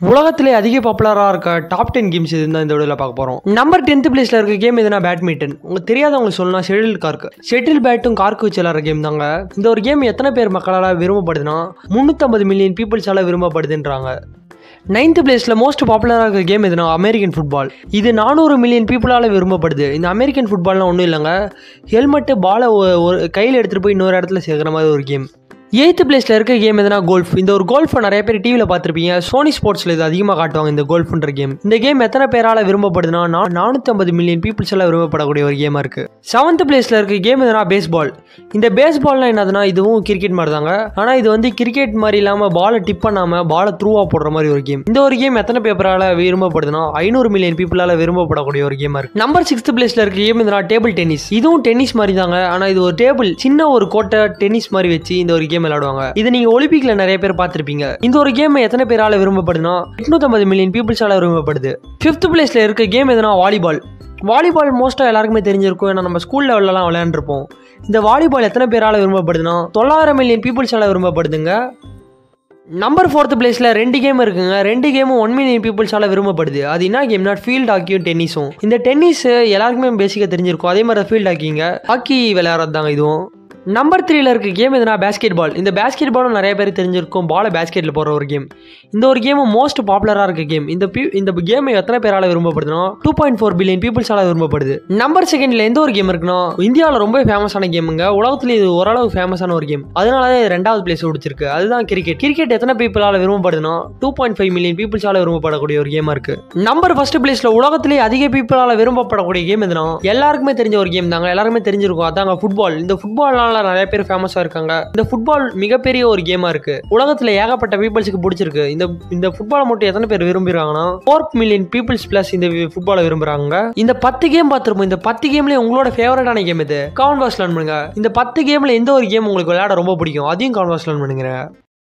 உலகத்திலே அதிக பாப்புலராக இருக்க டாப் 10 கேம்ஸ் இதுன்னு தான் இந்த வீடியோவில் பார்க்க போகிறோம். நம்பர் 10th பிளேஸில் இருக்க கேம் எதுனா பேட்மிண்டன். உங்களுக்கு தெரியாதவங்களுக்கு சொல்லலாம் ஷெட்டில் கார்க்கு. ஷெட்டில் பேட்டும் கார்க்கு வச்சு விளாட்ற கேம் தாங்க. இந்த ஒரு கேம் எத்தனை பேர் மக்களால் விரும்பப்படுதுன்னா 350 மில்லியன் பீப்புள்ஸால் விரும்பப்படுதுன்றாங்க. 9th பிளேஸில் மோஸ்ட் பாப்புலராக இருக்க கேம் எதுனா அமெரிக்கன் ஃபுட்பால். இது 400 மில்லியன் பீப்புளால் விரும்பப்படுது. இந்த அமெரிக்கன் ஃபுட்பால்லாம் ஒன்றும் இல்லைங்க, ஹெல்மெட்டு பாலை ஒரு கையில் எடுத்துகிட்டு போய் இன்னொரு இடத்துல சேர்க்குற மாதிரி ஒரு கேம். 8th பிளேஸில் இருக்க கேம் எதுனா கோல்ஃப். இந்த ஒரு கோல்ஃபை நிறைய பேர் டிவியில் பார்த்துருப்பீங்க. சோனி ஸ்போர்ட்ஸில் இது அதிகமாக காட்டுவாங்க இந்த கோல்ஃப்ன்ற கேம். இந்த கேம் எத்தனை பேரால் விரும்பப்படுதுன்னா 450 மில்லியன் பீப்புள்ஸ் எல்லாம் விரும்பப்படக்கூடிய ஒரு கேமாக இருக்குது. 7th பிளேஸில் இருக்க கேம் எதுனா பேஸ்பால். இந்த பேஸ்பால்னால் என்னதுன்னா இதுவும் கிரிக்கெட் மாதிரி தாங்க, ஆனால் இது வந்து கிரிக்கெட் மாதிரி இல்லாமல் பாலை டிப் பண்ணாமல் பாலை த்ரூவாக போடுற மாதிரி ஒரு கேம். இந்த ஒரு கேம் எத்தனை பேரால் விரும்பப்படுதுன்னா 500 மில்லியன் பீப்புளால் விரும்பப்படக்கூடிய ஒரு கேமாக இருக்குது. நம்பர் 6th பிளேஸில் இருக்க கேம் எதுனா டேபிள் டென்னிஸ். இதுவும் டென்னிஸ் மாதிரி தாங்க, ஆனால் இது ஒரு டேபிள் சின்ன ஒரு கோட்டை டென்னிஸ் மாதிரி வச்சு இந்த ஒரு கேம் விளையாடுவாங்க. இது நீங்க ஒலிம்பிக்ல நிறைய பேர் பார்த்திருப்பீங்க. இந்த ஒரு கேம் எத்தனை பேரால விரும்பப்படுதுன்னா 850 மில்லியன் பீப்புள்ஸால விரும்பப்படுது. 5th பிளேஸ்ல இருக்க கேம் எதுனா வாலிபால். வாலிபால் மோஸ்டா எல்லாருக்குமே தெரிஞ்சிருக்கும், ஏன்னா நம்ம ஸ்கூல் லெவல்லலாம் விளையாண்டுருப்போம். இந்த வாலிபால் எத்தனை பேரால விரும்பப்படுதுன்னா 900 மில்லியன் பீப்புள்ஸால விரும்பப்படுதுங்க. நம்பர் 4th பிளேஸில் 2 கேம் இருக்குங்க. 2 கேமும் 1 மில்லியன் பீப்புள்ஸால விரும்பப்படுது. அது என்ன கேம்னா ஃபீல்ட் ஹாக்கியும் டென்னிஸும். இந்த டென்னிஸ் எல்லாருக்குமே பேசிக்காக தெரிஞ்சிருக்கும், அதே மாதிரி ஃபீல்ட் ஹாக்கி விளையாடுறது தாங்க இதுவும். நம்பர் 3ல இருக்க கேம் எதுனா பேஸ்கெட் பால். இந்த பேஸ்கெட் பாலும் நிறைய பேர் தெரிஞ்சிருக்கும், பாலை பேஸ்கெட்டில் போடுற ஒரு கேம். இந்த ஒரு கேமும் மோஸ்ட் பாப்புலராக இருக்க கேம். இந்த கேம் எத்தனை பேரால் விரும்பப்படுதுன்னா 2.4 பில்லியன் பீப்புள்ஸால விரும்பப்படுது. நம்பர் 2ல எந்த ஒரு கேம் இருக்குன்னா இந்தியாவில் ரொம்ப ஃபேமஸான கேமுங்க, உலகத்துல இது ஓரளவு ஃபேமஸான ஒரு கேம், அதனால தான் 2வது பிளேஸ் பிடிச்சிருக்கு. அதுதான் கிரிக்கெட். கிரிக்கெட் எத்தனை பீப்புளால் விரும்பப்படுதுன்னா 2.5 மில்லியன் பீப்புள்ஸால விரும்பப்படக்கூடிய ஒரு கேமா இருக்கு. நம்பர் 1st பிளேஸ்ல உலகத்திலேயே அதிக பீப்புளால் விரும்பப்படக்கூடிய கேம் எதுனா எல்லாருக்குமே தெரிஞ்ச ஒரு கேம் தாங்க, எல்லாருக்குமே தெரிஞ்சிருக்கும், அதாங்க ஃபுட்பால். இந்த ஃபுட்பால் நிறைய பேர் ஃபேமஸா இருக்காங்க. இந்த ஃபுட்பால் மிகப்பெரிய ஒரு கேமா இருக்கு, உலகத்துல ஏகப்பட்ட பீப்புள்ஸ்க்கு பிடிச்சிருக்கு. இந்த ஃபுட்பாலை மட்டும் எத்தனை பேர் விரும்புறாங்கன்னா 4 மில்லியன் பீப்புள்ஸ் பிளஸ் இந்த ஃபுட்பாலை விரும்புறாங்க. இந்த 10 கேம் பார்த்திருப்போம். இந்த 10 கேம்ல உங்களோட ஃபேவரட்டான கேம் எது? கமெண்ட் பாக்ஸ்ல லேர்ன் பண்ணுங்க. இந்த 10 கேம்ல எந்த ஒரு கேம் உங்களுக்கு விளையாட ரொம்ப பிடிக்கும் அதையும் கமெண்ட் பாக்ஸ்ல லேர்ன் பண்ணுங்க.